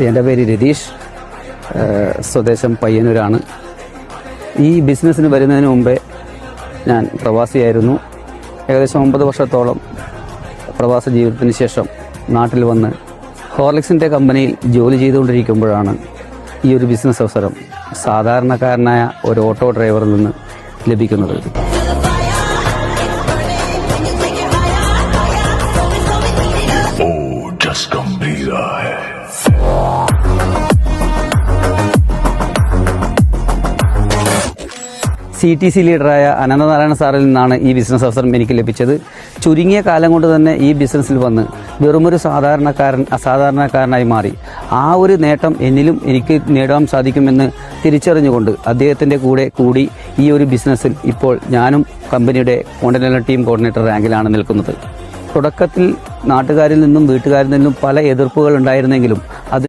എൻ്റെ പേര് രതീഷ്, സ്വദേശം പയ്യന്നൂരാണ്. ഈ ബിസിനസ്സിന് വരുന്നതിന് മുമ്പേ ഞാൻ പ്രവാസിയായിരുന്നു. ഏകദേശം 9 വർഷത്തോളം പ്രവാസ ജീവിതത്തിന് ശേഷം നാട്ടിൽ വന്ന് ഹോർലിക്സിൻ്റെ കമ്പനിയിൽ ജോലി ചെയ്തുകൊണ്ടിരിക്കുമ്പോഴാണ് ഈ ഒരു ബിസിനസ് അവസരം സാധാരണക്കാരനായ ഒരു ഓട്ടോ ഡ്രൈവറിൽ നിന്ന് ലഭിക്കുന്നത്. CTC ലീഡറായ അനന്തനാരായണ സാറിൽ നിന്നാണ് ഈ ബിസിനസ് അവസരം എനിക്ക് ലഭിച്ചത്. ചുരുങ്ങിയ കാലം കൊണ്ട് തന്നെ ഈ ബിസിനസ്സിൽ വന്ന് വെറുമൊരു അസാധാരണക്കാരനായി മാറി. ആ ഒരു നേട്ടം എനിക്ക് നേടാൻ സാധിക്കുമെന്ന് തിരിച്ചറിഞ്ഞുകൊണ്ട് അദ്ദേഹത്തിൻ്റെ കൂടെ കൂടി ഈ ഒരു ബിസിനസ്സിൽ ഇപ്പോൾ ഞാനും കമ്പനിയുടെ കോണ്ടിനെന്റൽ ടീം കോർഡിനേറ്റർ റാങ്കിലാണ് നിൽക്കുന്നത്. തുടക്കത്തിൽ നാട്ടുകാരിൽ നിന്നും വീട്ടുകാരിൽ നിന്നും പല എതിർപ്പുകൾ ഉണ്ടായിരുന്നെങ്കിലും അത്